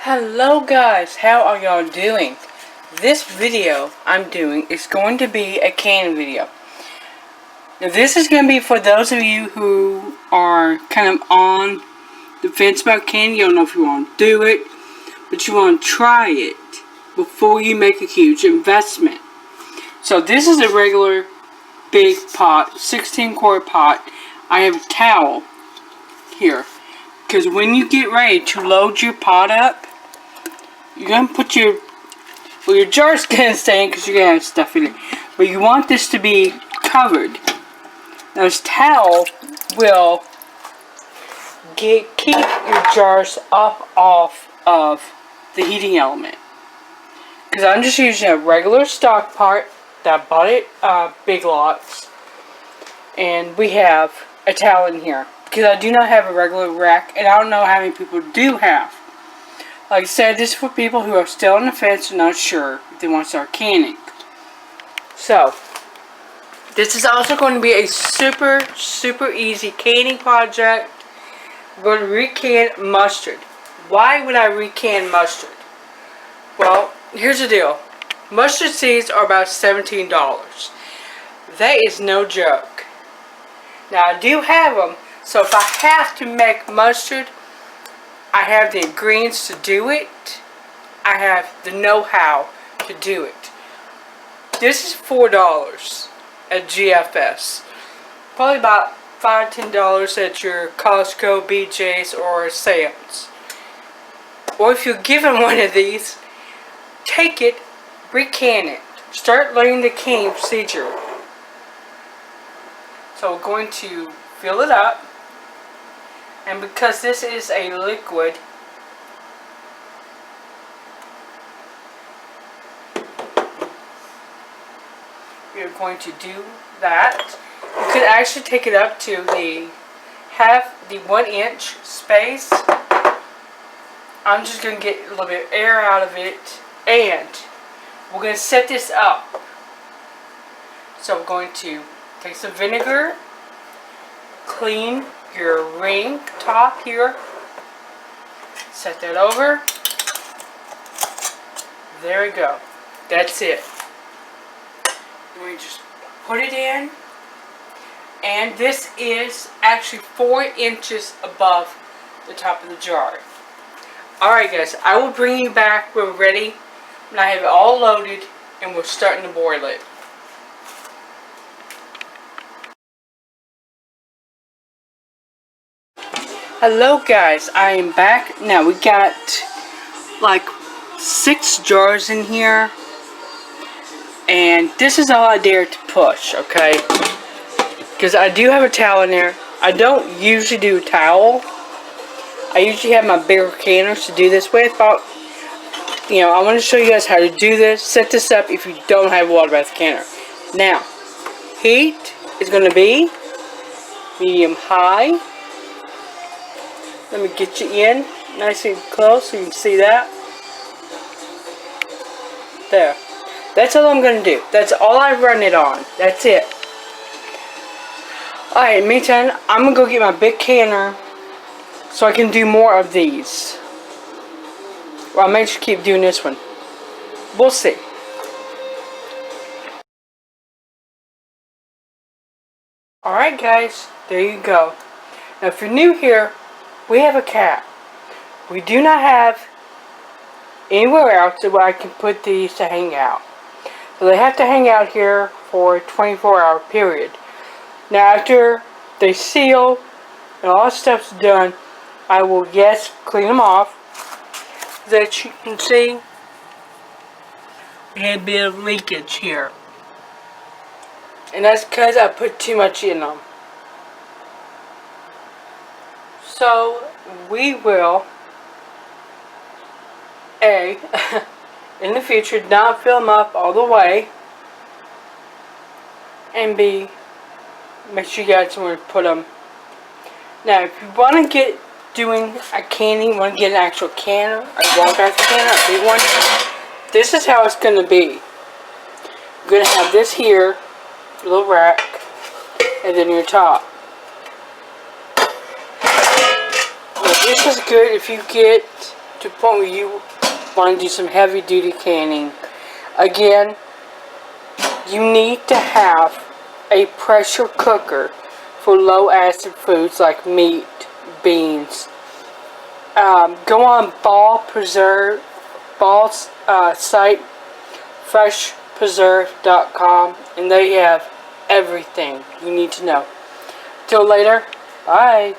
Hello guys, how are y'all doing? This video I'm doing is going to be a candy video. Now this is going to be for those of you who are kind of on the fence about candy. You don't know if you want to do it, but you want to try it before you make a huge investment. So this is a regular big pot, 16-quart pot. I have a towel here, because when you get ready to load your pot up, you're going to put your jar's going to stay in because you're going to have stuff in it. But you want this to be covered. Now this towel will keep your jars up off of the heating element. Because I'm just using a regular stock pot that I bought at Big Lots. And we have a towel in here. Because I do not have a regular rack, and I don't know how many people do have. Like I said, this is for people who are still on the fence and not sure if they want to start canning. So, this is also going to be a super easy canning project. We're going to recan mustard. Why would I recan mustard? Well, here's the deal. Mustard seeds are about $17. That is no joke. Now, I do have them, so if I have to make mustard, I have the ingredients to do it. I have the know-how to do it. This is $4 at GFS. Probably about $5-10 at your Costco, BJ's, or Sam's. Or if you're given one of these, take it, recan it. Start learning the canning procedure. So we're going to fill it up. And because this is a liquid, we're going to do that. You could actually take it up to the 1 inch space. I'm just going to get a little bit of air out of it, and we're going to set this up. So we're going to take some vinegar, clean your ring top here, set that over. There we go. That's it. We just put it in, and this is actually 4 inches above the top of the jar. Alright guys, I will bring you back when we're ready, when I have it all loaded and we're starting to boil it. Hello guys, I am back. Now we got like 6 jars in here, and this is all I dare to push, okay? Because I do have a towel in there. I don't usually do a towel. I usually have my bigger canners to do this with, but I want to show you guys how to do this. Set this up if you don't have a water bath canner. Now, heat is going to be medium high. Let me get you in nice and close so you can see that. There. That's all I'm going to do. That's all I run it on. That's it. Alright, meantime, I'm going to go get my big canner so I can do more of these. Well, I'll make sure to keep doing this one. We'll see. Alright guys, there you go. Now if you're new here, we have a cat. We do not have anywhere else where I can put these to hang out. So they have to hang out here for a 24-hour period. Now after they seal and all that stuff's done, I will, clean them off. That you can see, we had a bit of leakage here. And that's because I put too much in them. So we will, A, in the future, not fill them up all the way, and B, make sure you got somewhere to put them. Now, if you want to get doing a canning, want to get an actual canner, a water bath canner, a big one, this is how it's going to be. You're going to have this here, little rack, and then your top. Now, this is good if you get to the point where you want to do some heavy duty canning. Again, you need to have a pressure cooker for low acid foods like meat, beans. Go on Ball's site, freshpreserve.com, and they have everything you need to know. Till later, bye.